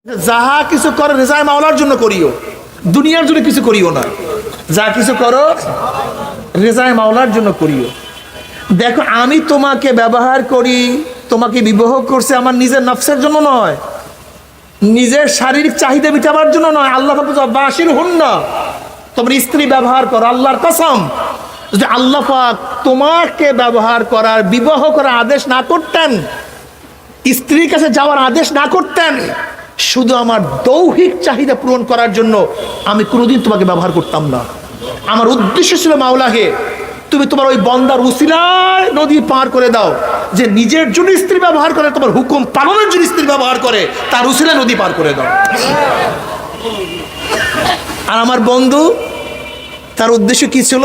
যাহা কিছু করো রেজায় মাওলার জন্য করিও, দুনিয়ার জন্য কিছু করিও না। যা কিছু করো রেজায় মাওলার জন্য করিও। দেখো, আমি তোমাকে ব্যবহার করি, তোমাকে বিবাহ করছে আমার নিজের নফসের জন্য নয়, নিজের শারীরিক চাহিদা মিটাবার জন্য নয়। আল্লাহ পাক বাশির হুন না, তোমার স্ত্রী ব্যবহার করো। আল্লাহর কসম, যদি আল্লাহ পাক তোমাকে ব্যবহার করার, বিবাহ করার আদেশ না করতেন, স্ত্রীর কাছে যাওয়ার আদেশ না করতেন, শুধু আমার দৈহিক চাহিদা পূরণ করার জন্য আমি কোনোদিন তোমাকে ব্যবহার করতাম না। আমার উদ্দেশ্য ছিল, মাওলাহে তুমি তোমার ওই বন্দার উসিলায় নদী পার করে দাও, যে নিজের জন্য স্ত্রী ব্যবহার করে, তোমার হুকুম পালনের জন্য স্ত্রী ব্যবহার করে, তার উসিলায় নদী পার করে দাও। আর আমার বন্ধু, তার উদ্দেশ্য কি ছিল?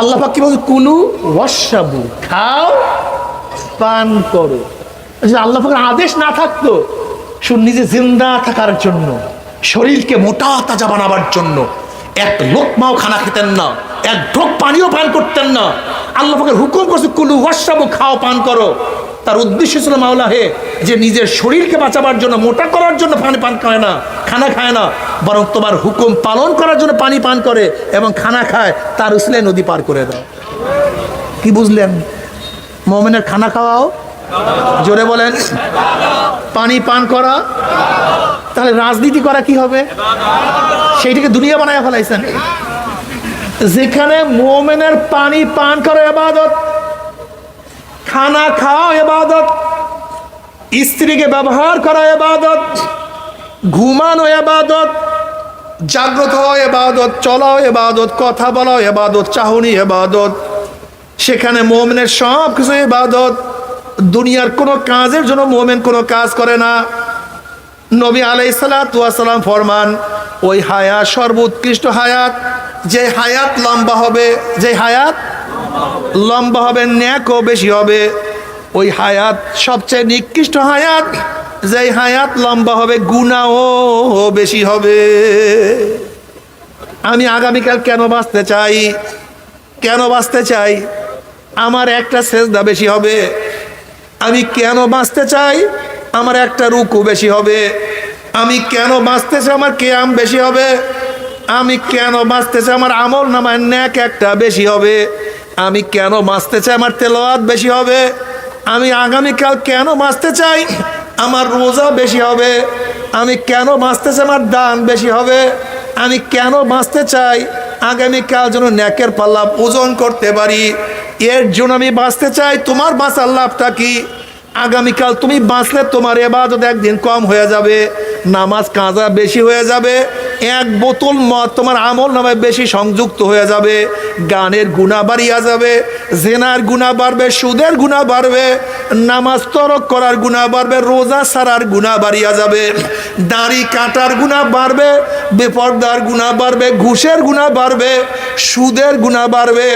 আল্লাহ পাক কি বলছে? কুলু ওয়াশরাবু, খাও পান করো। আল্লাহ পাকের আদেশ না থাকতো, শুধু নিজে জিন্দা থাকার জন্য, শরীরকে মোটা তাজা বানাবার জন্য এক লোকমাও খানা খেতেন না, এক ঢোক পানিও পান করতেন না। আল্লাহ পাকের হুকুম করছে কুলু ওয়াশরাবু, খাও পান করো। তার উদ্দেশ্য ছিল, মাওলা হে, যে নিজের শরীরকে বাঁচাবার জন্য, মোটা করার জন্য পানি পান খায় না, খানা খায় না, বরং তোমার হুকুম পালন করার জন্য পানি পান করে এবং খানা খায়, তার উসিলায় নদী পার করে দাও। কি বুঝলেন? মুমিনের খানা খাওয়াও, জোরে বলেন, পানি পান করা। তাহলে রাজনীতি করা কি হবে? সেইটাকে দুনিয়া বানায় ফেলাইছেন। যেখানে মুমিনের পানি পান করা ইবাদত, খানা খাওয়া ইবাদত, স্ত্রীকে ব্যবহার করা ইবাদত, ঘুমানো ইবাদত, জাগ্রত হওয়া ইবাদত, চলাও ইবাদত, কথা বলাও ইবাদত, চাহনি ইবাদত, সেখানে মুমিনের সব কিছু ইবাদত। দুনিয়ার কোনো কাজের জন্য মুমিন কোনো কাজ করে না। নবী আলাইহিস সালাতু ওয়াস সালাম ফরমান, ওই হায়াত সর্বোৎকৃষ্ট হায়াত, যে হায়াত লম্বা হবে, যে হায়াত লম্বা হবে, নেকও বেশি হবে। ওই হায়াত সবচেয়ে নিকৃষ্ট হায়াত, যে হায়াত লম্বা হবে, গুনাহও বেশি হবে। আমি আগামীকাল কেন বাঁচতে চাই? কেন বাঁচতে চাই? আমার একটা সেজদা বেশি হবে। আমি কেন বাঁচতে চাই? আমার একটা রুকু বেশি হবে। আমি কেন বাঁচতে চাই? আমার কিয়াম বেশি হবে। আমি কেন বাঁচতে চাই? আমার আমল নামায় নেক একটা বেশি হবে। আমি কেন বাঁচতে চাই? আমার তেলাওয়াত বেশি হবে। আমি আগামীকাল কেন বাঁচতে চাই? আমার রোজা বেশি হবে। আমি কেন বাঁচতে চাই? আমার দান বেশি হবে। আমি কেন বাঁচতে চাই? আগামীকাল যেন নেকের পাল্লা ওজন করতে পারি, এর জন্য আমি বাঁচতে চাই। তোমার বাঁচার লাভটা কি? আগামীকাল তুমি বাঁচলে তোমার ইবাদত একদিন কম হয়ে যাবে, নামাজ কাজা বেশি হয়ে যাবে, এক বোতল মদ তোমার আমল নামে বেশি সংযুক্ত হয়ে যাবে, গানের গুনাহ বাড়িয়া যাবে, জেনার গুনাহ বাড়বে, সুদের গুনাহ বাড়বে, নামাজ তরক করার গুনাহ বাড়বে, রোজা ছাড়ার গুনাহ বাড়িয়া যাবে, দাড়ি কাটার গুনাহ বাড়বে, বেপরদার গুনাহ বাড়বে, ঘুষের গুনাহ বাড়বে, সুদের গুনাহ বাড়বে।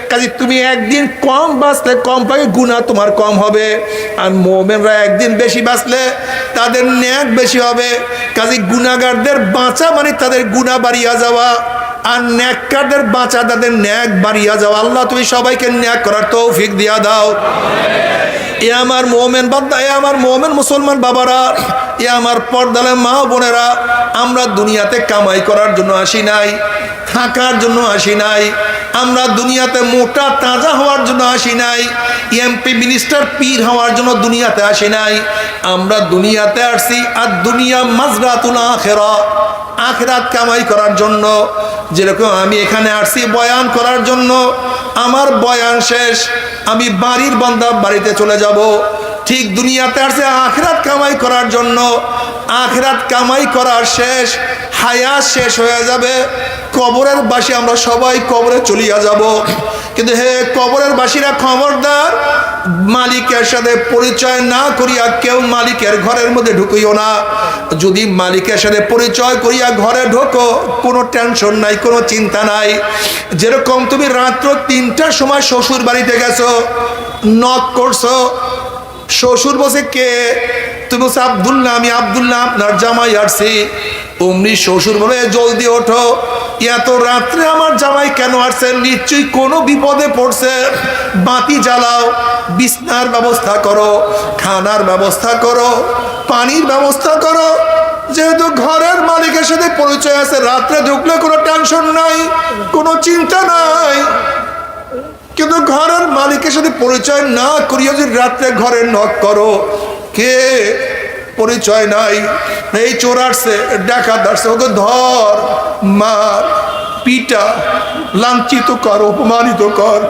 কাজে তুমি একদিন কম বাঁচলে কম পাবে, গুনাহ তোমার কম হবে। আর মুমিনরা একদিন বেশি বাঁচলে তাদের নেক বেশি হবে। কাজে গুনাহগারদের বাঁচা মানে তাদের গুনাহ বাড়িয়া যাওয়া, আর নেককারদের বাঁচা তাদের নেক বাড়িয়া যাওয়া। আল্লাহ তুমি সবাইকে নেক করার তৌফিক দিয়া দাও। এ আমার মুমিন বান্দা, এ আমার মুমিন মুসলমান বাবারা, এ আমার পর্দালে মা বোনেরা, আমরা দুনিয়াতে কামাই করার জন্য আসি নাই, থাকার জন্য আসি নাই। আমরা দুনিয়াতে মোটা তাজা হওয়ার জন্য আসি নাই, এমপি মিনিস্টার পীর হওয়ার জন্য দুনিয়াতে আসি নাই। আমরা দুনিয়াতে আসছি আর দুনিয়া মাজরাতুল আখিরা, আখিরাত কামাই করার জন্য। যেরকম আমি এখানে আসছি বয়ান করার জন্য, আমার বয়ান শেষ, আমি বাড়ির বান্দা বাড়িতে চলে যাব। ঠিক দুনিয়াতে আসছে আখিরাত কামাই করার জন্য। আখিরাত কামাই করার শেষ, হায়াত শেষ হয়ে যাবে, কবরের বাসী আমরা সবাই কবরে চলিয়া যাব। কিন্তু হে কবরের বাসীরা, খবরদার, মালিকের সাথে পরিচয় না করিয়া কেউ মালিকের ঘরের মধ্যে ঢুকিও না। যদি মালিকের সাথে পরিচয় করিয়া ঘরে ঢোকো, কোনো টেনশন নাই, কোনো চিন্তা নাই। যেরকম তুমি রাত্র 3টার সময় শ্বশুর বাড়িতে গেছো, নক করছো, শ্বশুর বসে কে? তুমি বলছো আব্দুল্লাহ, আমি আব্দুল্লাহ, আপনার জামাই আসছি। অমনি শ্বশুর বলে জলদি ওঠো, এত রাত্রে আমার জামাই কেন আসছে? নিশ্চয়ই কোনো বিপদে পড়ছে। বাতি জ্বালাও, বিছনার ব্যবস্থা করো, খানার ব্যবস্থা করো, পানির ব্যবস্থা করো। সাথে পরিচয় আছে, রাত্রে ঢুকলে কোনো টেনশন নাই, কোনো চিন্তা নাই। কিন্তু ঘরের মালিকের সাথে পরিচয় না করিয়া যদি রাত্রে ঘরে নক করো, কে পরিচয় নাই, এই চোর আসছে, ডাকাত আসছে, ওকে ধর, মার, পিটা, লাঞ্ছিত কর, অপমানিত কর।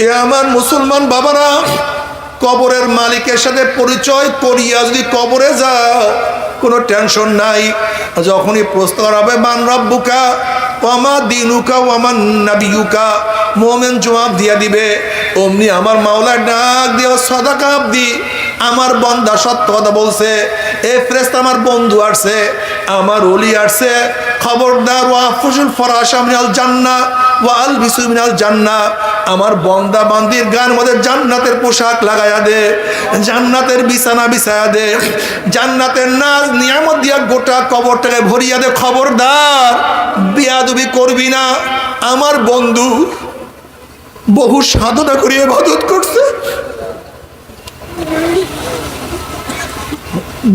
এ আমার মুসলমান বাবারা, কবরের মালিকের সাথে পরিচয় করিয়া যদি কবরে যাও, কোনো টেনশন নাই। যখনই প্রশ্ন করা হবে মান রব্বুকা ওয়ামা দিনুকা ওয়ামান নাবিয়ুকা, মুমিন জবাব দিয়া দিবে অমনি আমার মাওলা ডাক দিয়া সাদাকা আব্দি, আমার বান্দা সত্য কথা বলছে, এ ফেরেশতা আমার বন্ধু আসছে, আমার ওলি আসছে, খবরদার ওয়াফুসুল ফরাশা মিনাল জান্নাহ ওয়া আলবিসু মিনাল জান্নাহ, আমার বান্দা বান্দির গায়ের মধ্যে জান্নাতের পোশাক লাগায়া দে, জান্নাতের বিছানা বিছায়া দে, জান্নাতের নাজ নিয়ামত দিয়া গোটা কবরটাকে ভরিয়া দে। খবরদার বিয়াদবি করবি না। আমার বন্ধু বহু সাধনা করে ইবাদত করছে,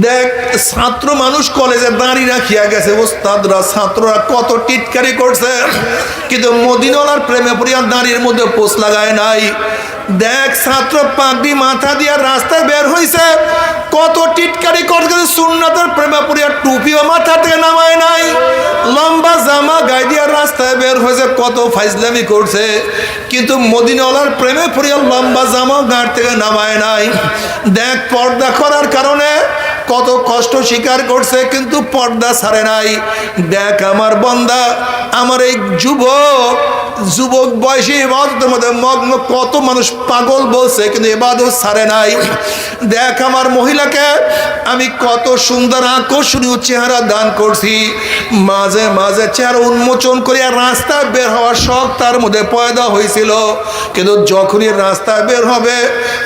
দেখ ছাত্র মানুষ কলেজে দাঁড়িয়ে রাখিয়া গেছে, ওস্তাদরা ছাত্ররা কত টিটকারি করছে, কিন্তু মদিনাওয়ালার প্রেমে পড়িয়া দাঁড়ির মধ্যে পোষ লাগায় নাই। দেখ ছাত্র পাগড়ি মাথা দিয়া রাস্তায় বের হইছে, কত টিটকারি করছে, সুন্নাতের প্রেমে পড়িয়া টুপিও মাথা থেকে নামায় নাই, লম্বা জামা গায়ে দিয়া রাস্তায় বের হয়েছে, কত ফাইজলামি করছে, কিন্তু মদিনাওয়ালার প্রেমে পড়িয়া লম্বা জামা গাড় থেকে নামায় নাই। দেখ পর্দা করার কারণে কত কষ্ট স্বীকার করছে, কিন্তু পর্দা ছাড়ে নাই। দেখ আমার বান্দা, আমার এই যুবক বয়সী ইবাদতের মধ্যে মগ্ন কত মানুষ পাগল বলছে, কিন্তু ইবাদত ছাড়ে নাই। দেখ আমার মহিলাকে আমি কত সুন্দর আকর্ষণীয় চেহারা দান করছি, মাঝে মাঝে চেহারা উন্মোচন করিয়া রাস্তায় বের হওয়ার শখ তার মধ্যে পয়দা হয়েছিল, কিন্তু যখনই রাস্তায় বের হবে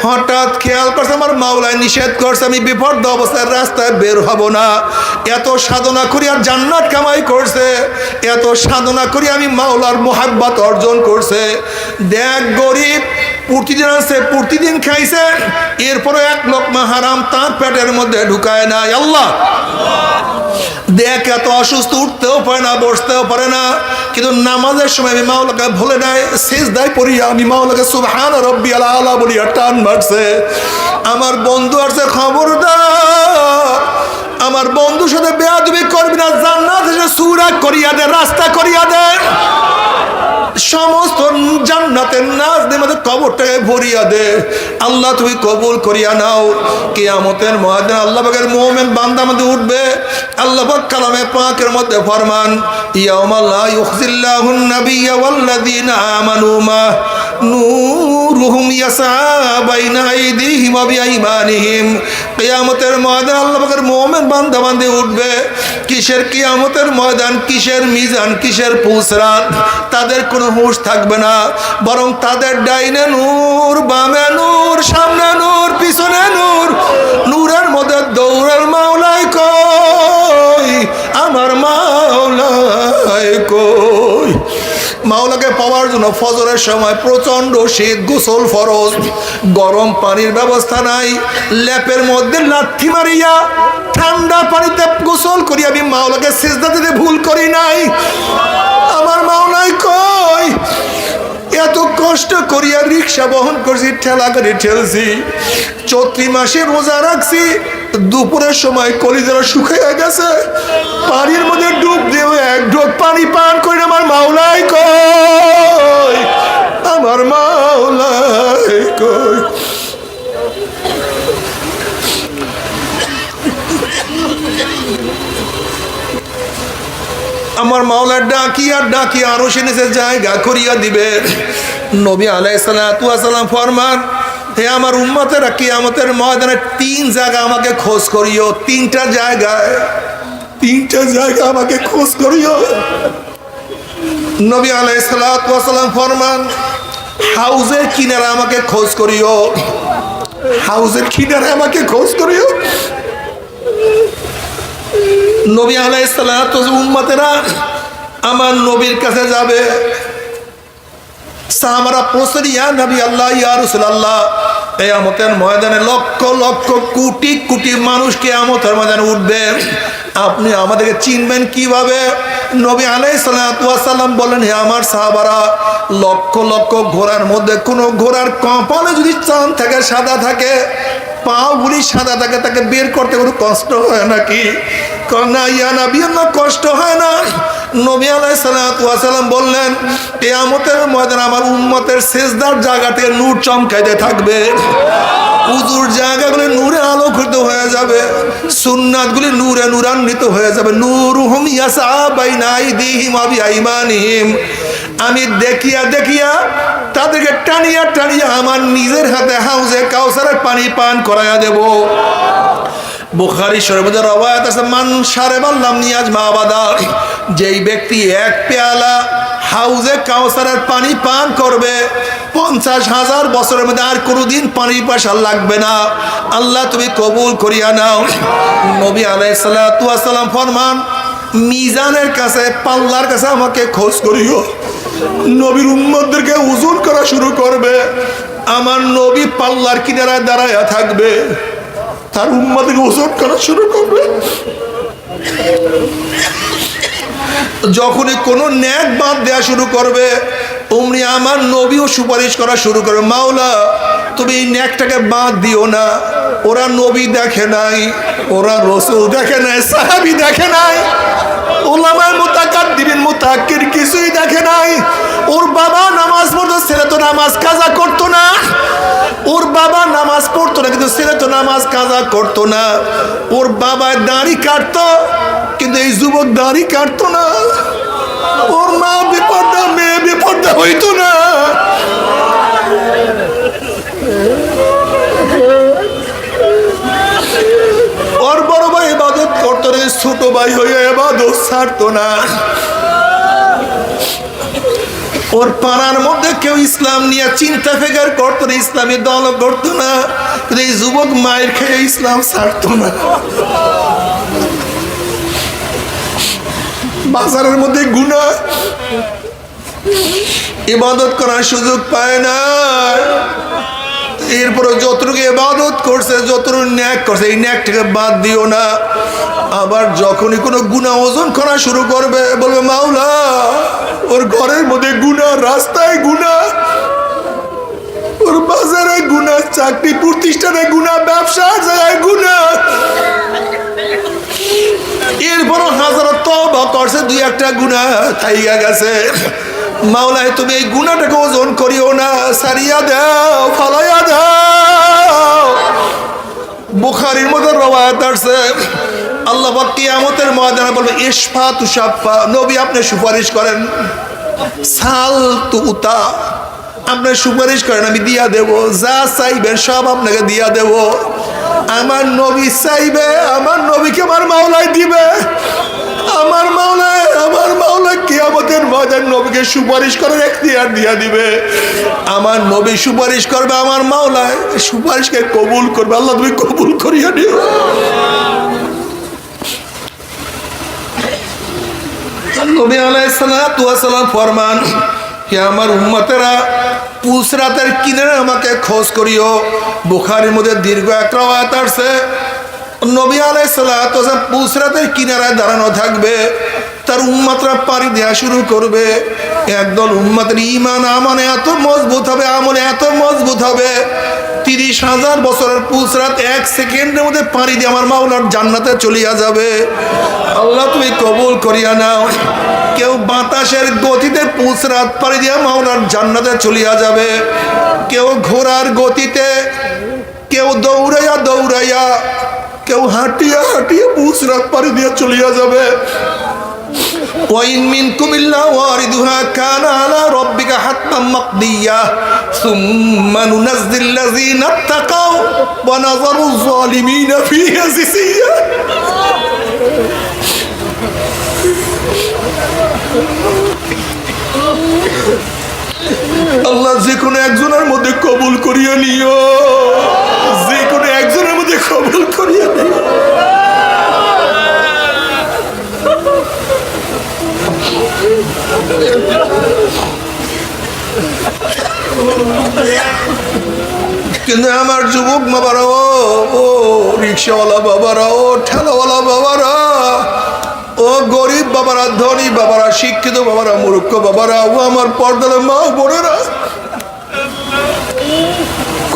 হঠাৎ খেয়াল করছে আমার মাওলায় নিষেধ করছে, আমি বিপর্দ অবস্থায় রাস্তায় বের হব না। এত সাধনা করি আর জান্নাত কামাই করছে, এত সাধনা করি আমি মাওলার মোহাব্বত অর্জন করছে। দেখ গরিব প্রতিদিন আছে, প্রতিদিন খাইছে, এরপরে এক লোকমা হারাম তার পেটের মধ্যে ঢুকায় না। আল্লাহ দেখ এত অসুস্থ, উঠতেও পারে না, বসতেও পারে না, কিন্তু নামাজের সময় আমি মাওলাকে ভুলে নাই, সিজদায় পড়িয়া আমি মাওলাকে সুবহান রাব্বিয়াল আলা বলিয়া টান মারছে। আমার বন্ধু আছে, খবরদার আমার বন্ধুর সাথে বেয়াদবি করবি না, জান্নাত এসে সূরা করিয়া দে, রাস্তা করিয়া দে, সমস্ত জান্নাতের নাজ দিয়ে আমাদের কবরটাকে ভরিয়া দে। আল্লাহ তুমি কবুল করিয়া নাও। কিয়ামতের ময়দানে আল্লাহ পাকের মুমিন বান্দা মধ্যে উঠবে, আল্লাহ পাক কালামে পাকের মধ্যে ফরমান ইয়াউমা লা ইউখজিল্লাহুন নাবিয়্যা ওয়াল্লাযীনা আমানু মা নূরুহুম ইয়াসা বাইনা আইদিহিম ওয়া বিআইমানিহিম। কিয়ামতের ময়দানে আল্লাহ পাকের মুমিন বান্দা বান্দি উঠবে। কিসের কিয়ামতের ময়দান, কিসের মিজান, কিসের পুসরাত, তাদের কোনো হুঁশ থাকবে না, বরং তাদের ডাইনে নূর, বামে নূর, সামনে নূর, পিছনে নূর, নূরের মধ্যে দৌড়ের মাওলাই কই, আমার মাওলাই কই। মাওলাকে পাওয়ার জন্য ফজরের সময় প্রচন্ড শীত, গোসল ফরজ, গরম পানির ব্যবস্থা নাই, ল্যাপের মধ্যে লাথি মারিয়া ঠান্ডা পানিতে গোসল করি আমি মাওলাকে সিজদা দিতে ভুল করি নাই। আমার মাওলাই কই, এত কষ্ট করিয়া রিক্সা বহন করছি, ঠেলা করে ঠেলছি, চৈত্র মাসে রোজা রাখছি, দুপুরের সময় কলিজারা শুকিয়ে গেছে, পানির মধ্যে ডুব দিয়ে এক ঢোক পানি পান করি, আমার মাওলাই কই, আমার মাওলাই কই। আমার মাওলার ডাকিয়া ডাকিয়া আরো সে নিচে জায়গা করিয়া দিবে। নবী আলাইহিস সালাতু ওয়াস সালাম ফরমান, হে আমার উম্মতেরা, কিয়ামতের ময়দানে 3 জায়গা আমাকে খোঁজ করিও, 3টা জায়গায়, 3টা জায়গা আমাকে খোঁজ করিও। নবী আলাইহিস সালাতু ওয়াস সালাম ফরমান, হাউজের কিনারে আমাকে খোঁজ করিও, হাউজের কিনারে আমাকে খোঁজ করিও। নবী আলাইহিস সালাতু ওয়াস সালাম উম্মতেরা আমার নবীর কাছে যাবে, সাহাবারা প্রশ্ন, ইয়া নবী আল্লাহ, ইয়া রাসূলুল্লাহ, কিয়ামতের ময়দানে লক্ষ লক্ষ কোটি কোটি মানুষ কিয়ামতের ময়দানে উঠবে। আপনি আমাদেরকে চিনবেন কিভাবে? নবী আলাইহিস সালাতু ওয়াস সালাম বলেন, হে আমার সাহাবারা, লক্ষ লক্ষ ঘোড়ার মধ্যে কোনো ঘোড়ার কপালে যদি চাঁদ থাকে, সাদা থাকে, পাগুলি সাদা থাকে, তাকে বের করতে কোনো কষ্ট হয় নাকি? না ইয়া নবী আল্লাহ, কষ্ট হয় না। নবী আলাইহিস সালাতু ওয়াস সালাম বললেন, কিয়ামতের ময়দানে আমার উম্মতের সিজদার জায়গাতে নূর চমকাইতে থাকবে, উযুর জায়গাগুলি নূরে আলোকিত হয়ে যাবে, সুন্নাতগুলি নূরে নূরান্বিত হয়ে যাবে। নূরুহুম ইয়াসআ বাইনা আইদিহিম ওয়া বিআইমানিহিম। আমি দেখিয়া দেখিয়া তাদেরকে টানিয়া টানিয়া আমার নিজের হাতে হাউজে কাউসারের পানি পান করাইয়া দেব। বুখারী শরীফে রওয়ায়াত আছে, মান শারাবা লাম ইয়াজমা আবাদা, যেই ব্যক্তি এক পেয়ালা হাউজে কাউসারের পানি পান করবে 50,000 বছরের মধ্যে আর কোনোদিন পানি পাশা লাগবে না। আল্লাহ তুমি কবুল করিয়া নাও। নবী আলাইহিস সালাতু ওয়াস সালাম ফরমান, মিজানের কাছে, পাল্লার কাছে আমাকে খোঁজ করিও। নবীর উম্মতদেরকে ওজন করা শুরু করবে, আমার নবী পাল্লার কিনারায় দাঁড়ায়া থাকবে, তার উম্মতদেরকে ওজন করা শুরু করবে। যখনই কোনো ন্যাক বাদ দেওয়া শুরু করবে, অমনি আমার নবীও সুপারিশ করা শুরু করবে, মাওলা তুমি এই ন্যাকটাকে বাদ দিও না। ওরা নবী দেখে নাই, ওরা রাসূল দেখে নাই, সাহাবী দেখে নাই, উলামায়ে মুতাকাদ্দিমিন মুতাআক্কির কিছুই দেখে নাই। ওর বাবা নামাজ পড়তো, ছেলে তো নামাজ কাজা করতো না। ওর বাবা নামাজ পড়তো না, কিন্তু ছেলে তো নামাজ কাজা করতো না। ওর বাবা দাড়ি কাটতো, কিন্তু এই যুবক দাড়ি কাটতো না। ওর মা বিপর্দা, মেয়ে বিপর্দা হইতো না। ওর বড় ভাই ইবাদত করতো না, ছোট ভাই হয়ে ইবাদত ছাড়তো না। ওর পাড়ার মধ্যে কেউ ইসলাম নিয়ে চিন্তা ফিকির করতো না, ইসলামী দল করতো না, কিন্তু এই যুবক মায়ের খেয়ে ইসলাম ছাড়তো না। বাজারের মধ্যে গুনাহ, ইবাদত করার সুযোগ পায় না। এরপরে যতটুকু ইবাদত করছে, যতটুকু ন্যাক করছে, এই ন্যাকটাকে বাদ দিও না। আবার যখনই কোনো গুনাহ ওজন করা শুরু করবে, বলবে মাওলা ওর ঘরের মধ্যে গুনাহ, রাস্তায় গুনাহ, ওর বাজারে গুনাহ, চাকরি প্রতিষ্ঠানে গুনাহ, ব্যবসার জায়গায় গুনাহ। এরপরও হাজারো তওবা করছে, দুই একটা গুনাহ থাইয়া গেছে। মাওলা তুমি এই গুনাহটাকে ওজন করিও না, সারিয়া দাও, ফালাইয়া দাও। বুখারীর মধ্যে রওয়ায়াত আছে, আল্লাহ পাক কিয়ামতের ময়দানে বলবে, ইশফা তুশাফা, নবী আপনি সুপারিশ করেন, সাল তুতা, আপনি সুপারিশ করেন, আমি দিয়া দেব, যা চাইবেন সব আপনাকে দিয়া দেব। আমার নবী চাইবে, আমার নবীকে আমার মাওলাই দিবে। আমার মাওলা কিয়ামতের ময়দানে নবীকে সুপারিশ করার এখতিয়ার দিয়া দিবে। আমার নবী সুপারিশ করবে, আমার মাওলা সুপারিশকে কবুল করবে। আল্লাহ তুমি কবুল করিয়া দিও। নবী আলাইহিস সালাতু ওয়াস সালাম ফরমান, হে আমার উম্মতেরা, পুসরাতের কিনারে আমাকে খোঁজ করিও। বুখারীর মধ্যে দীর্ঘ এক রওয়ায়াত আছে, নবী আলাইহিস সালাতু ওয়াস সালাম পুসরাতের কিনারায় দাঁড়ানো থাকবে, তার উম্মতরা পাড়ি দেওয়া শুরু করবে। একদল উম্মতের ঈমান আমলে এত মজবুত হবে, আমলে এত মজবুত হবে, 30,000 বছরের পুসরাত 1 সেকেন্ডের মধ্যে পাড়ি দিয়ে আমার মাওলার জান্নাতে চলিয়া যাবে। আল্লাহ তুমি কবুল করিয়া নাও। কেউ বাতাসের গতিতে পুসরাত পাড়ি দিয়ে মাওলার জান্নাতে চলিয়া যাবে, কেউ ঘোড়ার গতিতে, কেউ দৌড়াইয়া দৌড়াইয়া, কেউ হাঁটিয়া হাঁটিয়া পুসরাত পাড়ি দিয়ে চলিয়া যাবে। وإن منكم إلا واردها كان على ربك حتما مقضيا ثم ننزل الذين اتقوا ونذر الظالمين فيها جثيا। আল্লাহ যে কোনো একজনের মধ্যে কবুল করিয়া নিও, যে কোনো একজনের মধ্যে কবুল করিয়া নিও। কিন্তু আমার যুবক বাবারা, ও রিক্সাওয়ালা বাবারা, ও ঠেলাওয়ালা বাবারা, ও গরিব বাবারা, ধনী বাবারা, শিক্ষিত বাবারা, মূর্খ বাবারা, ও আমার পর্দার মা বোনেরা,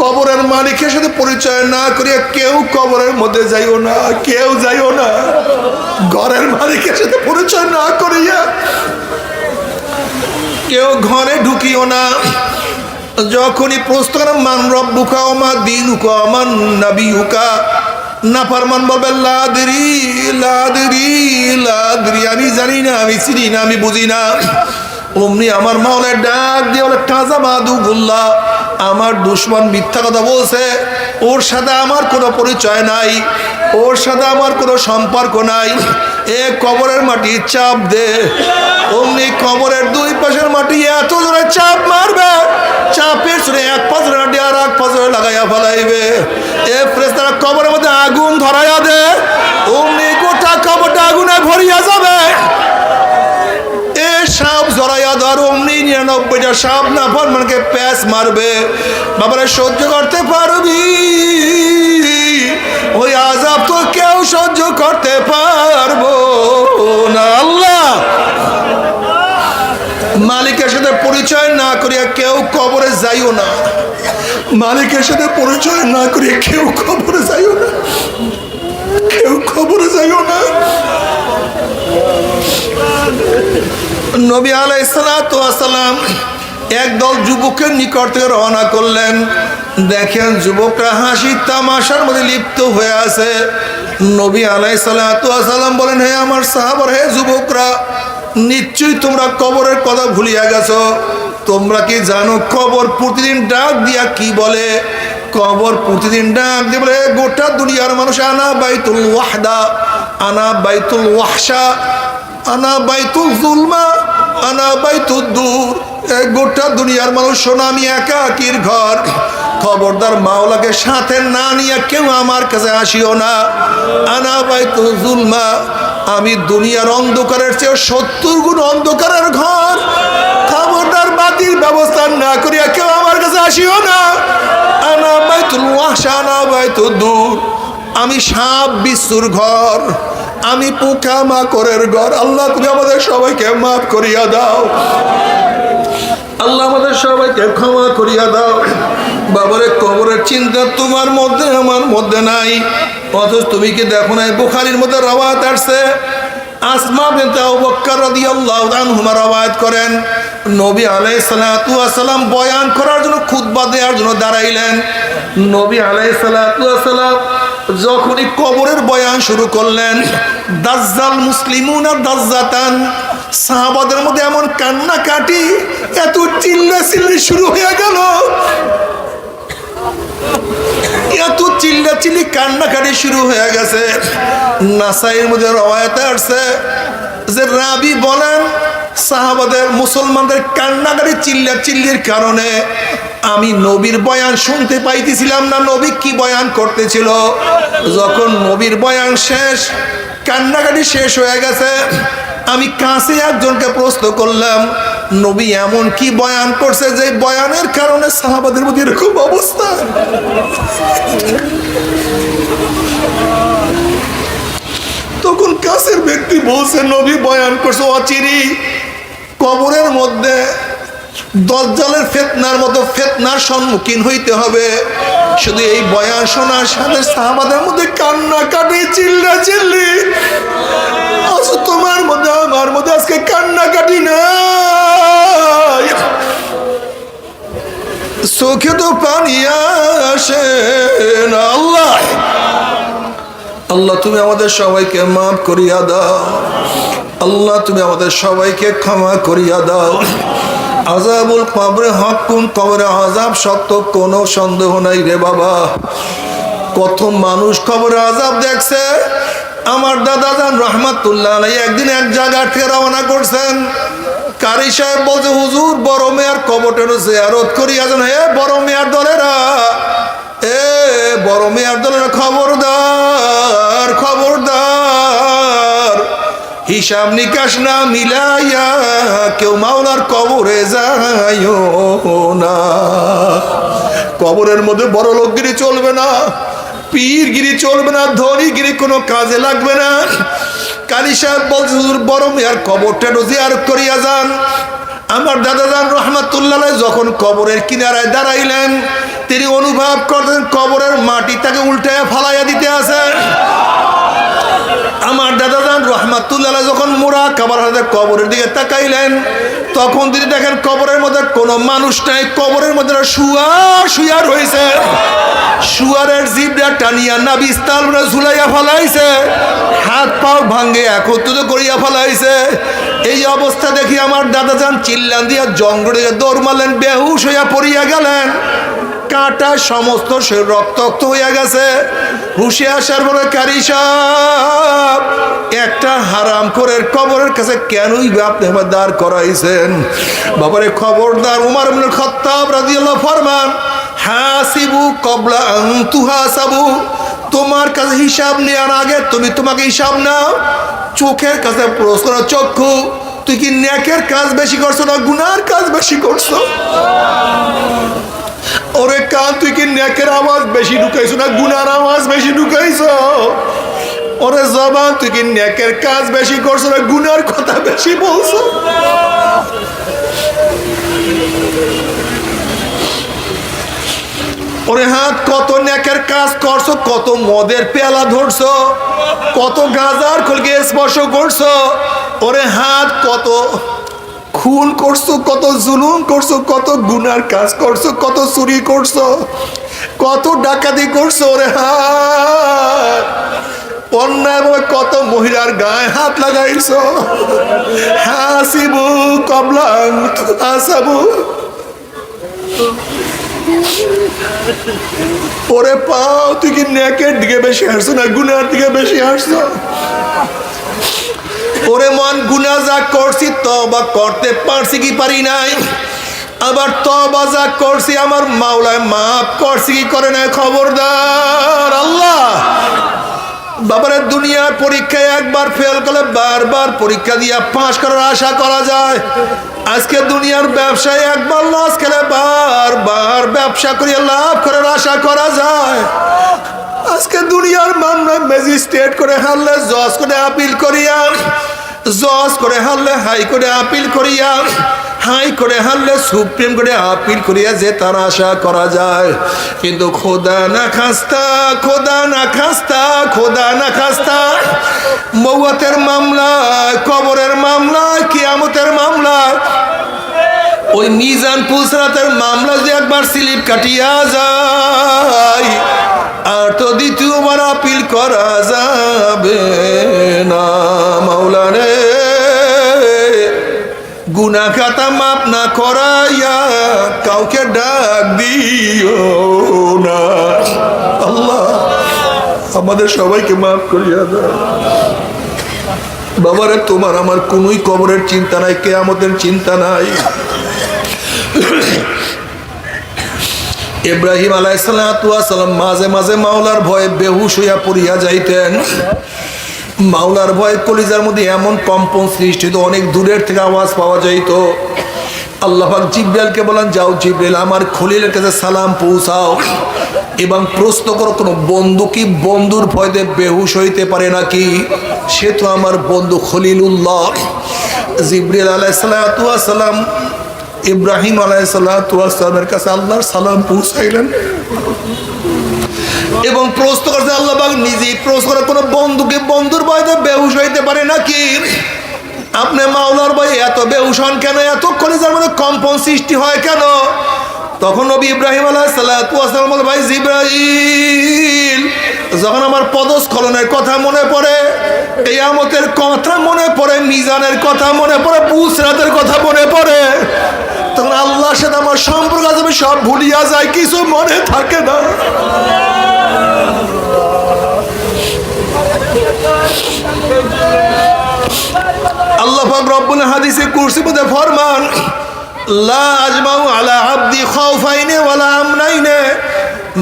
কবরের মালিকের সাথে পরিচয় না করিয়া কেউ কবরের মধ্যে যাইও না, কেউ যাইও না। ঘরের মালিকের সাথে পরিচয় না করিয়া কেউ ঘরে ঢুকিও না। যখনই প্রশ্ন করেন মান রব্বুকা ওয়া মা দীনুকা ওয়া মান নাবিয়ুকা, নাফরমান বলবে লা আদরি লা আদরি লা আদরি, আমি জানি না, আমি চিনি না, আমি বুঝি না। অমনি আমার মাওলার ডাক দিয়ে বলে কাযাবাদুল্লাহ, আমার দুশমন মিথ্যা কথা বলছে, ওর সাথে আমার কোনো পরিচয় নাই, ওর সাথে আমার কোনো সম্পর্ক নাই। এ কবরের মাটি চাপ দে। অমনি কবরের দুই পাশের মাটি এত জোরে চাপ মারবে, চাপের সুরে এক পাথরে মাটি আর এক পাথরে লাগাইয়া ফেলাইবে। এ ফেরেশতারা কবরের মধ্যে আগুন ধরাইয়া দে, অমনি গোটা কবরটা আগুনে ভরিয়া যাবে। এ সাপ জড়াইয়া ধর, অমনি 99টা সাপ নাফরমানকে প্যাঁচ মারবে। বাবারে সহ্য করতে পারবি? ওই আযাব তো কেউ সহ্য করতে পারবো না। আল্লাহ মালিকের সাথে পরিচয় না করিয়া কেউ কবরে যাইও না, মালিকের সাথে পরিচয় না করিয়া কেউ কবরে যাইও না, কেউ কবরে যাইও না। নবী আলাইহিস সালাতু ওয়াস সালাম একদল যুবকের নিকট থেকে রওনা করলেন। দেখেন যুবকরা হাসি তামাশার মধ্যে লিপ্ত হয়ে আছে। নবী আলাইহিস সালাতু ওয়াস সালাম বলেন, হে আমার সাহাবারা, হে যুবকরা, নিশ্চয়ই তোমরা কবরের কথা ভুলিয়া গেছো। তোমরা কি জানো কবর প্রতিদিন ডাক দিয়া কি বলে? কবর প্রতিদিন ডাক দিয়ে বলে, গোটা দুনিয়ার মানুষ আনা বাইতুল ওয়াহদা, আনা বাইতুল ওয়াহশা, আনা বাইতুল জুলমা, আনা বাইতুদ দূর। গোটা দুনিয়ার মানুষ শোনা, আমি একাকির ঘর। খবরদার মাওলাকে সাথে না নিয়ে কেউ আমার কাছে আসিও না। আনা বাইতুল জুলমা, আমি দুনিয়ার অন্ধকারের চেয়ে 70 গুণ অন্ধকারের ঘর। খবরদার বাতির ব্যবস্থা না করিয়া কেউ আমার কাছে আসিও না। আনা বাইতুল ওয়াহশা, আনা বাইতুদ দূর, আমি সাপ বিচ্ছুর ঘর, আমি পোকা মাকড়ের ঘর। আল্লাহ তুমি আমাদের সবাইকে মাফ করিয়া দাও, আল্লাহ আমাদের সবাইকে ক্ষমা করিয়া দাও। বাবারে কবরের চিন্তা তোমার মধ্যে আমার মধ্যে নাই, অথচ তুমি কি দেখো নাই? বুখারীর মধ্যে রওয়ায়াত আসছে, আসমা বিনতে আবু বকর রাদিয়াল্লাহু আনহুমা রওয়ায়াত করেন, নবী আলাইহিস সালাতু ওয়াস সালাম বয়ান করার জন্য, খুতবা দেওয়ার জন্য দাঁড়াইলেন। নবী আলাইহিস সালাতু ওয়াস সালাম যখনই কবরের বয়ান শুরু করলেন, দাজ্জাল মুসলিমুনা দাজ্জাতান, সাহাবাদের মধ্যে এমন কান্নাকাটি, এত চিল্লাচিল্লি শুরু হয়ে গেল, এত চিল্লাচিল্লি কান্নাকাটি শুরু হয়ে গেছে। নাসাইয়ের মধ্যে রওয়ায়াতে আসছে যে রাবি বলেন, সাহাবাদের মুসলমানদের কান্নাকাটি চিল্লাচিল্লির কারণে আমি নবীর বয়ান শুনতে পাইতেছিলাম না, নবী কি বয়ান করতেছিল। যখন নবীর বয়ান শেষ, কান্নাকাটি শেষ হয়ে গেছে, আমি কাছে একজনকে প্রশ্ন করলাম, নবী এমন কি বয়ান করছে যে বয়ানের কারণে সাহাবাদের মধ্যে এরকম অবস্থা? তখন কাছের ব্যক্তি বলছে, নবী বয়ান করছে অচিরি কবরের মধ্যে দজ্জালের ফিতনার মতো ফিতনার সম্মুখীন হইতে হবে। শুধু এই বয়ান শোনার সাথে সাহাবাদের মধ্যে কান্নাকাটি, চিল্লাচিল্লি। আচ্ছা তোমার মধ্যে আমার মধ্যে আজকে কান্নাকাটি নাই, চোখে তো পানি আসে না। আল্লাহ আল্লাহ তুমি আমাদের সবাইকে মাফ করিয়া দাও, আল্লাহ তুমি আমাদের সবাইকে ক্ষমা করিয়া দাও। আযাবুল কবরে হকুন, কবরে আযাব সত্য, কোনো সন্দেহ নাই রে বাবা। কত মানুষ কবরে আযাব দেখছে। আমার দাদা জান রহমাতুল্লাহ আলাইহি একদিন এক জায়গা থেকে রওনা করছেন। কারি সাহেব বলছে, হুজুর বড় মেয়ার কবরটা জিয়ারত করিয়া যান। হে বড় মেয়ার দলেরা, এ বড় মেয়ার দলেরা, খবরদার খবরদার, হিসাব নিকাশ না মিলাইয়া কেউ মাওলার কবরে যাইও না। কবরের মধ্যে বড় লোকগিরি চলবে না, পীরগিরি চলবে না, ধনীগিরি কোনো কাজে লাগবে না। কারি সাহেব বলছে হুজুর বড় মেয়ার কবরটা জিয়ারত করিয়া যান। আমার দাদা যান রহমাতুল্লাহ যখন কবরের কিনারায় দাঁড়াইলেন, তিনি অনুভব করতেন কবরের মাটি তাকে উল্টায় ফালাইয়া দিতে আছে। আমার দাদা যান রহমাতুল্লাহ যখন মুরাকাবার হাতে কবরের দিকে তাকাইলেন, তখন তিনি দেখেন কবরের মধ্যে কোনো মানুষ নাই, কবরের মধ্যে শুয়া রয়েছে। শুয়ারের জিবটা টানিয়া না বিস্তার ঝুলাইয়া ফেলাইছে, হাত পাও ভাঙ্গে একত্রিত করিয়া ফেলাইছে। এই অবস্থা দেখি আমার দাদা যান চিল্লান দিয়া জঙ্গলে দৌড় মারলেন, বেহুশ হইয়া পড়িয়া গেলেন। কাটা সমস্ত সে রক্তাক্ত হইয়া গেছে। হুশে আসার পরে কারি সাহেব একটা হারাম করে কবরের কাছে কেনই আপনি আমার দাঁড় করাইছেন? বাবারে খবরদার, উমর ইবনে খাত্তাব রাদিয়াল্লাহু ফরমান, হাসিবু ক্বাবলা আন তুহাসাবু, তোমার কাছে হিসাব নেওয়ার আগে তুমি তোমাকে হিসাব নাও। চোখের কাছে প্রশ্ন, চক্ষু তুই কি নেকের কাজ বেশি করছো না গুনার কাজ বেশি করছো? ওরে কান তুই কি নেকের আওয়াজ বেশি ঢুকাইছো না গুনার আওয়াজ বেশি ঢুকাইছো? ওরে জবান তুই কি নেকের কাজ বেশি করছো না গুনার কথা বেশি বলছো? ওরে হাত কত নেকের কাজ করছো, কত মদের পেয়ালা ধরছো, কত গাজার খোলকে স্পর্শ করছো। ওরে হাত কত খুন করছো, কত জুলুম করছো, কত গুনার কাজ করছো, কত চুরি করছো, কত ডাকাতি করছো। ওরে হাত অন্যায়ভাবে কত মহিলার গায়ে হাত লাগাইছো। হাসিবু ক্বাবলা আন তুহাসাবু, ওরে পাও তুই কি নেকের দিকে বেশি হাসছো না গুনার দিকে বেশি হাসছো? ওরে মন গুনাহ যা করছি তওবা করতে পারছি কি পারি নাই, আবার তওবা যা করছি আমার মাওলায় মাফ করছি কি করে নাই? খবরদার আল্লাহ। বাবারে দুনিয়ার পরীক্ষায় একবার ফেল করলে বারবার পরীক্ষা দিয়া পাশ করার আশা করা যায়। আজকে দুনিয়ার ব্যবসায় একবার লস খেলে বারবার ব্যবসা করিয়া লাভ করার আশা করা যায়। আজকে দুনিয়ার মামলা ম্যাজিস্ট্রেট করে হারলে জজ করে আপিল করিয়া, জজ করে হারলে হাই করে আপিল করিয়া, হাই করে হারলে সুপ্রিম করে আপিল করিয়া যে তার আশা করা যায়। কিন্তু খোদা না খাস্তা, খোদা না খাস্তা, খোদা না খাস্তা, মওয়াতের মামলায়, কবরের মামলায়, কিয়ামতের মামলায়, ওই মিজান পুসরাতের মামলা যদি একবার স্লিপ কাটিয়া যায় আর তো দ্বিতীয়বার আপিল করা যাবে না। মাওলানা গুনাহ খাতা মাপ না করাইয়া কাউকে ডাক দিও না। আল্লাহ আমাদের সবাইকে মাফ করিয়া দাও। বাবারে তোমার আমার কোনোই কবরের চিন্তা নাই, কিয়ামতের চিন্তা নাই। ইব্রাহিম আলাইহিস সালাম মাঝে মাঝে মাওলার ভয়ে বেহুশ হইয়া পড়িয়া যাইতেন। মাওলার ভয়ে কলিজার মধ্যে এমন কম্পন সৃষ্টি হতো, অনেক দূরের থেকে আওয়াজ পাওয়া যাইত। আল্লাহ পাক জিবরাইলকে বলেন, যাও জিবরাইল আমার খলিলের কাছে সালাম পৌঁছাও এবং প্রশ্ন করো কোনো বন্ধু কি বন্ধুর ভয়তে বেহুশ হইতে পারে নাকি? সে তো আমার বন্ধু খলিলুল্লাহ। জিবরাইল আলাইহিস সালাম ইব্রাহিম আলাইহিস সালামের কাছে আল্লাহর সালাম পৌঁছাইলেন এবং প্রশ্ন করছে, আল্লাহ পাক নিজেই প্রশ্ন করে কোনো বন্ধুকে বন্ধুর ভয়তে বেহুশ হইতে পারে নাকি? আপনি মাওলার ভয়ে এত বেহুশ হন কেন? এত কলিজার মধ্যে কম্পন সৃষ্টি হয় কেন? তখন নবী ইব্রাহিম আলাইহিস সালাম বলে, ভাই জিবরাইল, যখন আমার পদস্খলনের কথা মনে পড়ে, কিয়ামতের কথা মনে পড়ে, মিজানের কথা মনে পড়ে, পুসরাতের কথা মনে পড়ে, তখন আল্লাহর সাথে আমার সম্পর্ক আছে সব ভুলিয়া যায়, কিছু মনে থাকে না। আল্লাহ পাক রব্বুল হাদিসে কুরসি মধ্যে ফরমান, লা আজমাউ আলা আবদি খাউফাইনে ওয়ালা আমনাইনে,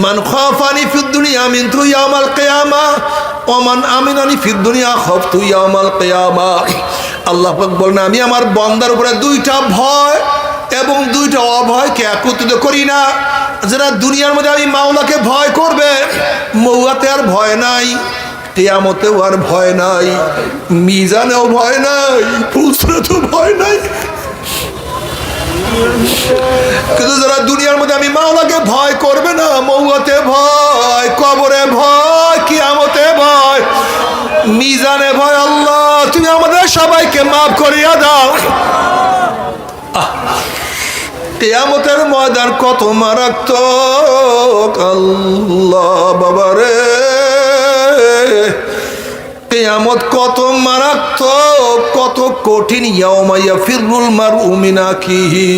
মান খাফানি ফিদ দুনিয়া মিনতু ইয়াউমাল কিয়ামা ওয়া মান আমিনানি ফিদ দুনিয়া খাফতু ইয়াউমাল কিয়ামা। আল্লাহ পাক বলেন, আমি আমার বান্দার উপরে দুইটা ভয় এবং দুইটা অভয়কে একত্রিত করি না। যারা দুনিয়ার মধ্যে আমি মাওলাকে ভয় করবে, মৌয়াতে আর ভয় নাই, কিয়ামতেও আর ভয় নাই, মিজানেও ভয় নাই, ফুলসরাতেও ভয় নাই। কিন্তু যারা দুনিয়ার মধ্যে আমি মাওলাকে ভয় করবে না, মৌয়াতে ভয়, কবরে ভয়, কিয়ামতে ভয়, মিজানে ভয়, আল্লাহ তুমি আমাদের সবাইকে মাফ করিয়া দাও। কিয়ামতের ময়দান কত মারাত্মক আল্লাহ বাবারে, কিয়ামত কত মারাত্মক, কত কঠিন। ইয়াউমা ইয়াফিরুল মারউ মিন আখিহি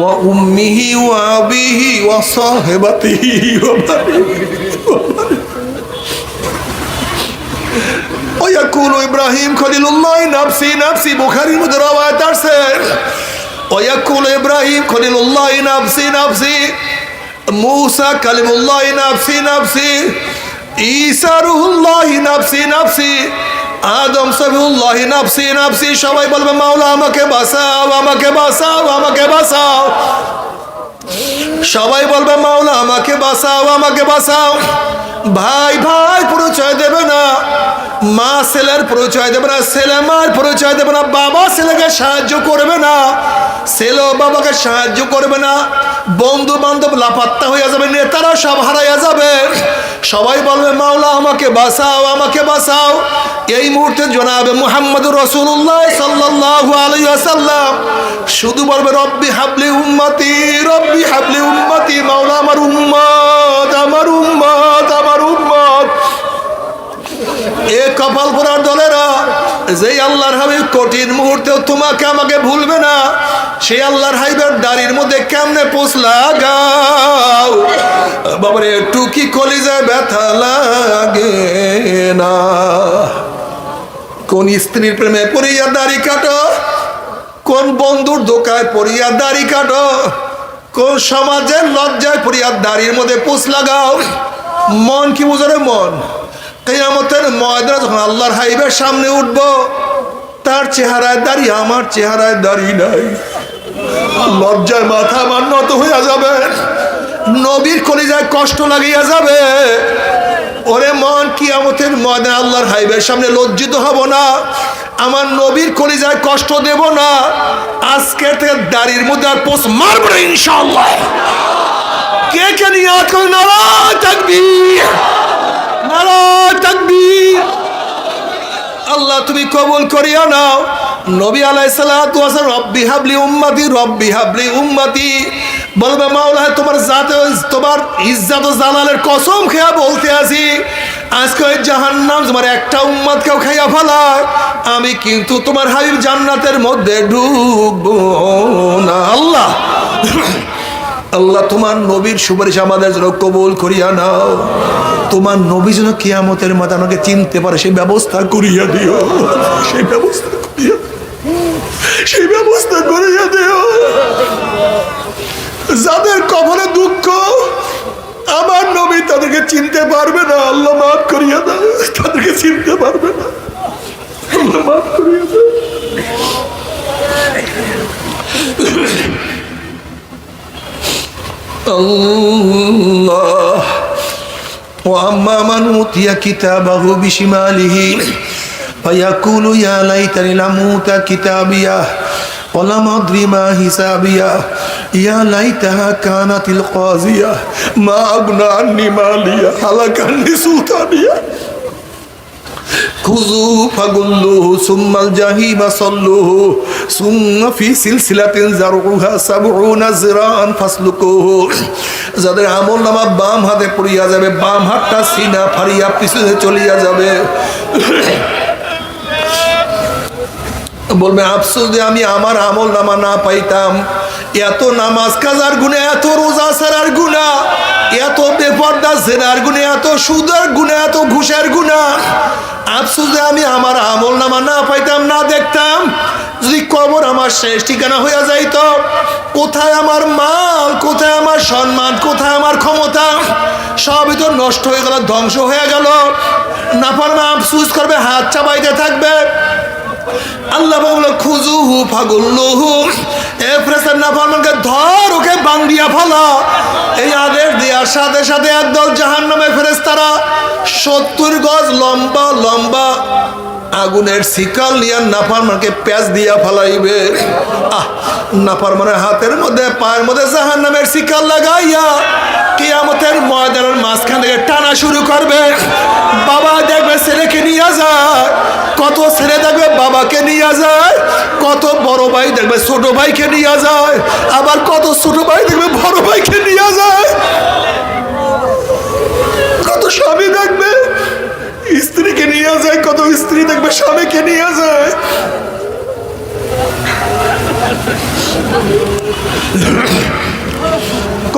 ওয়া উম্মিহি ওয়া আবিহি ওয়া সাহিবাতিহি ওয়া বানিহি ওয়া ইয়াকুলু ইব্রাহিম খলিলুল্লাহ নাফসি নাফসি, বুখারীর মধ্যে রওয়ায়াত আছে, ওয়া ইয়াকুলু ইব্রাহিম খলিলুল্লাহ নাফসি নাফসি, মূসা কালিমুল্লাহ নাফসি নাফসি, ঈসা রূহুল্লাহ নাফসি নাফসি, আদম সফিউল্লাহ নাফসি নাফসি। সবাই বলবে মাওলা আমাকে বাঁচাও, আমাকে বাঁচাও, আমাকে বাঁচাও। সবাই বলবে মাওলা আমাকে বাঁচাও, আমাকে বাঁচাও। ভাই ভাই পরিচয় দেবে না, মা ছেলের পরিচয় দেবে না, ছেলে মার পরিচয় দেবে না, বাবা ছেলেকে সাহায্য করবে না, ছেলে বাবাকে সাহায্য করবে না, বন্ধু বান্ধব লাপাত্তা হইয়া যাবে, নেতারা সব হারাইয়া যাবে। সবাই বলবে মাওলা আমাকে বাঁচাও, আমাকে বাঁচাও। এই মুহূর্তে জনাবে মুহাম্মদুর রাসূলুল্লাহ সাল্লাল্লাহু আলাইহি ওয়াসাল্লাম শুধু বলবে রব্বি হাবলি উম্মতি, রব্বি হাবলি উম্মতি, মাওলা আমার উম্মত, আমার উম্মত, আমার উম্মত। এ কপাল পোড়ার দলেরা, যেই আল্লাহর হাবিব কঠিন মুহূর্তেও তোমাকে আমাকে ভুলবে না, সেই আল্লাহর হাবিবের দাড়ির মধ্যে কেমনে পোষ লাগাও বাবারে, একটু কি কলিজায় ব্যথা লাগে না? কোন স্ত্রীর প্রেমে পড়িয়া দাড়ি কাটো, কোন বন্ধুর ধোকায় পড়িয়া দাড়ি কাটো, কোন সমাজের লজ্জায় পড়িয়া দাড়ির মধ্যে পোষ লাগাও। মন কি বুঝরে? মন কিয়ামতের ময়দানে যখন আল্লাহর হাবিবের সামনে উঠব, তার চেহারায় দাড়ি, আমার চেহারায় দাড়ি নাই, লজ্জায় মাথা আমার নত হইয়া যাবে, নবীর কলিজায় কষ্ট লাগিয়া যাবে। ওরে মন, কিয়ামতের ময়দানে আল্লাহর হাবিবের সামনে লজ্জিত হব না, আমার নবীর কলিজায় কষ্ট দেব না। আজকের থেকে দাড়ির মধ্যে আর পোষ মারব না ইনশাআল্লাহ। কে কে নিয়াত করে নারায়ে তাকবীর, নারায়ে তাকবীর। আল্লাহ তুমি কবুল করিয়া নাও। নবী আলাইহিস সালাতু ওয়াস সালাম রব্বি হাবলি উম্মতি, রব্বি হাবলি উম্মতি বলবে মাওলা তোমার জাতে, তোমার ইজ্জত ও জালালের কসম খেয়া বলতে আছি, আজকে ওই জাহান্নাম তোমার একটা উম্মতকেও খাইয়া ফেলায়, আমি কিন্তু তোমার হাবিব জান্নাতের মধ্যে ঢুকবো না। আল্লাহ আল্লাহ তোমার নবীর সুপারিশ আমাদের জন্য কবুল করিয়া নাও। তোমার নবী যেন কিয়ামতের মাঝে আমাকে চিনতে পারে সেই ব্যবস্থা করিয়া দিও, সেই ব্যবস্থা করিয়া, সেই ব্যবস্থা করিয়া দিও। যাদের কবরে দুঃখ, আমার নবী তাদেরকে চিনতে পারবে না, আল্লাহ মাফ করিয়া দাও। তাদেরকে চিনতে পারবে না, আল্লাহ মাফ করিয়া দাও। আল্লাহ وأما من أوتي كتابه بشماله فيقول يا ليتني لم أوت كتابيه ولم أدر ما حسابيه يا ليتها كانت القاضية ما أغنى عني ماليه هلك عني سلطانيه খুযুহু ফাগুল্লুহু সুম্মাল জাহিমা সাল্লুহু সুম্মা ফি সিলসিলাতিন যারউহা সাবউনা যিরাআন ফাসলুকুহু। যাদের আমলনামা বাম হাতে পড়িয়া যাবে, বাম হাতটা সিনা ফাড়িয়া পিছনে চলিয়া যাবে, বলবে আফসোস যে আমি আমার আমলনামা না পাইতাম। এত নামাজ কাজার গুনাহ, এত রোজা ছাড়ার গুনাহ, এত বেপরদা জেনার গুনাহ, এত সুদের গুনাহ, এত ঘুষের গুনাহ, আফসোস যে আমি আমার আমলনামা না পাইতাম, না দেখতাম। যদি কবর আমার শেষ ঠিকানা হইয়া যাইত, কোথায় আমার মাল, কোথায় আমার সম্মান, কোথায় আমার ক্ষমতা, সবই তো নষ্ট হয়ে গেল, ধ্বংস হয়ে গেল। না পারবে আফসোস করবে, হাত চাপাইতে থাকবে। আল্লাহ বলল খুযুহু ফাগুল্লুহু, এ ফেরেশতা নাফরমানকে ধর, ওকে বান্ধিয়া ফেলা। এই আদেশ দেওয়ার সাথে সাথে একদল জাহান্নামের ফেরেশতারা 70 গজ লম্বা লম্বা আগুনের শিকল নিয়ে নাফরমানকে প্যাঁচ দিয়া ফেলাইবে। নাফরমানের হাতের মধ্যে পায়ের মধ্যে জাহান্নামের শিকল লাগাইয়া কিয়ামতের ময়দানের মাঝখান থেকে টানা শুরু করবে। বাবা দেখবে ছেলেকে নিয়ে যায়, কত ছেলে দেখবে বাবাকে নিয়ে যায়, কত বড় ভাই দেখবে ছোট ভাইকে নিয়ে যায়, আবার কত ছোট ভাই দেখবে বড় ভাইকে নিয়ে যায়, কত স্বামী দেখবে স্ত্রীকে নিয়ে যায়, কত স্ত্রী দেখবে স্বামীকে নিয়ে যায়।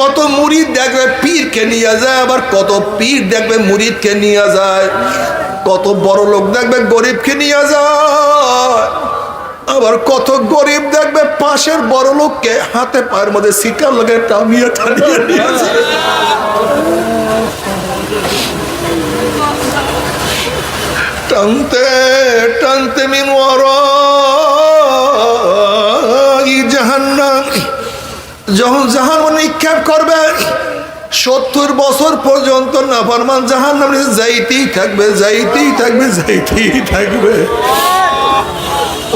কত মুরিদ দেখবে পীরকে নিয়ে যায়, আবার কত পীর দেখবে মুরিদকে নিয়ে যায়, কত বড় লোক দেখবে গরিবকে নিয়ে যায়, আবার কত গরিব দেখবে পাশের বড় লোককে হাতে পায়ের মধ্যে শিকার লোকে টানিয়ে টানিয়ে নিয়ে যায়। টানতে টানতে মিন ওয়ারাই জাহান্নাম, যখন জাহান্নাম নিক্ষেপ করবে 70 বছর পর্যন্ত নাফরমান জাহান্নামে যাইতেই থাকবে, যাইতেই থাকবে, যাইতেই থাকবে।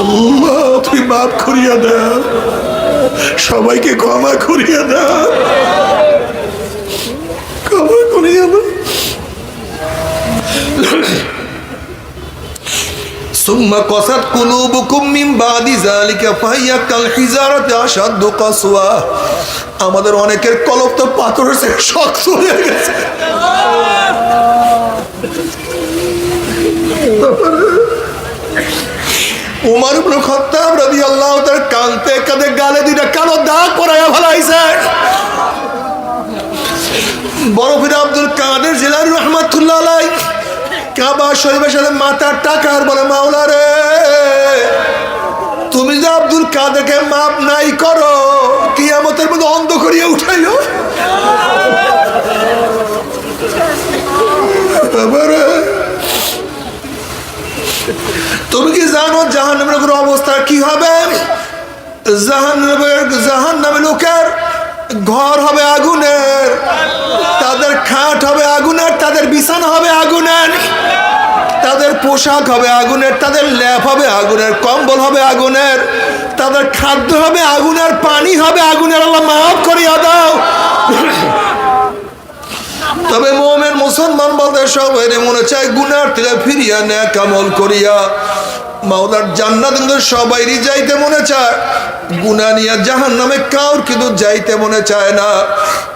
আল্লাহ তুই মাফ করিয়া দাও, সবাইকে ক্ষমা করিয়া দাও, ক্ষমা করিয়া দাও। সুম্মা কসাত কুলুবুকুম মিন বাদি যালিকা ফাহিয়া কাল হিজারাতি আশাদ্দু কাসওয়া। আমাদের অনেকের কলব তো পাথরের চেয়ে শক্ত হয়ে গেছে। উমর ইবনে খাত্তাব রাদিয়াল্লাহু তাআলা কানতে কাঁদে গালে দুইটা কালো দাগ পরাইয়া ফেলাইছে। বড় পীর আব্দুল কাদের জিলানী রাহমাতুল্লাহ আলাইহি কাবা শরীফের সাথে মাথার টাকার বলে, মাওলা রে তুমি যে আব্দুল কাদেরকে মাপ নাই করো, কিয়ামতের মধ্যে অন্ধ করিয়া উঠাইলো। তুমি কি জানো জাহান্নামের অবস্থা কি হবে? জাহান্নামের লোকের ঘর হবে আগুনের, তাদের খাট হবে আগুনের, তাদের বিছানা হবে আগুনের, তাদের পোশাক হবে আগুনের, তাদের ল্যাপ হবে আগুনের, কম্বল হবে আগুনের, তাদের খাদ্য হবে আগুনের, পানি হবে আগুনের। আল্লাহ মাফ করিয়া দাও। তবে মুমিন মুসলমান বলতে সবাই মনে চায় গুনার থেকে ফিরিয়া নেক আমল করিয়া মাওলার জান্নাত কিন্তু সবাইরই যাইতে মনে চায়, গুনাহ নিয়ে জাহান্নামে কাউর কিন্তু যাইতে মনে চায় না।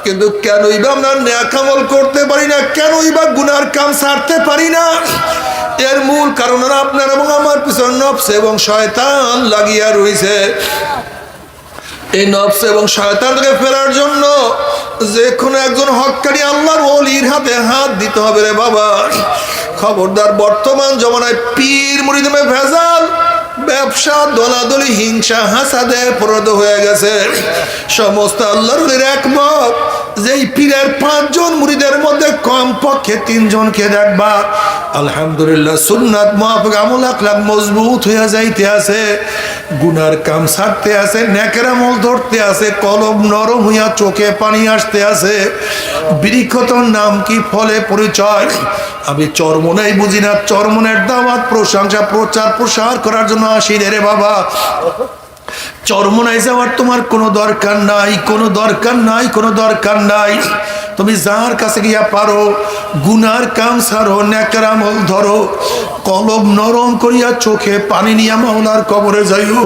কিন্তু কেনই বা আমরা নেক আমল করতে পারি না, কেনই বা গুনার কাম ছাড়তে পারি না? এর মূল কারণ আপনার এবং আমার পিছনে নফস এবং শয়তান লাগিয়া রয়েছে। এই নফস এবং শয়তান থেকে ফেরার জন্য যে কোনো একজন হক্কানি আল্লাহর ওলির হাতে হাত দিতে হবে রে বাবা। খবরদার, বর্তমান জমানায় পীর মুরিদমে ভেজাল, ব্যবসা, দলাদলি, হিংসা, হাসাদে পরিণত হয়ে গেছে। সমস্ত আল্লাহর ওলির একমত যেই পীরের 5 জন মুরিদের মধ্যে কমপক্ষে 3 জনকে দেখবা আলহামদুলিল্লাহ সুন্নাত মুআফিক আমল আখলাক মজবুত হয়ে যাইতে আছে, গুনার কাম ছাড়তে আছে, নেকের আমল ধরতে আছে, কলব নরম হইয়া চোখে পানি আসতে আছে। বৃক্ষতর নাম কি, ফলে পরিচয়। আমি চরমনাই বুঝি না, চরমনের দাওয়াত প্রশংসা প্রচার প্রসার করার জন্য আসি রে বাবা। চরমনায় যাওয়ার তোমার কোনো দরকার নাই, কোনো দরকার নাই, কোনো দরকার নাই। তুমি যার কাছে গিয়া পারো গুনার কাম ছাড়ো, নেকের আমল ধরো, কলব নরম করিয়া চোখে পানি নিয়া মাওলার কবরে যাইও।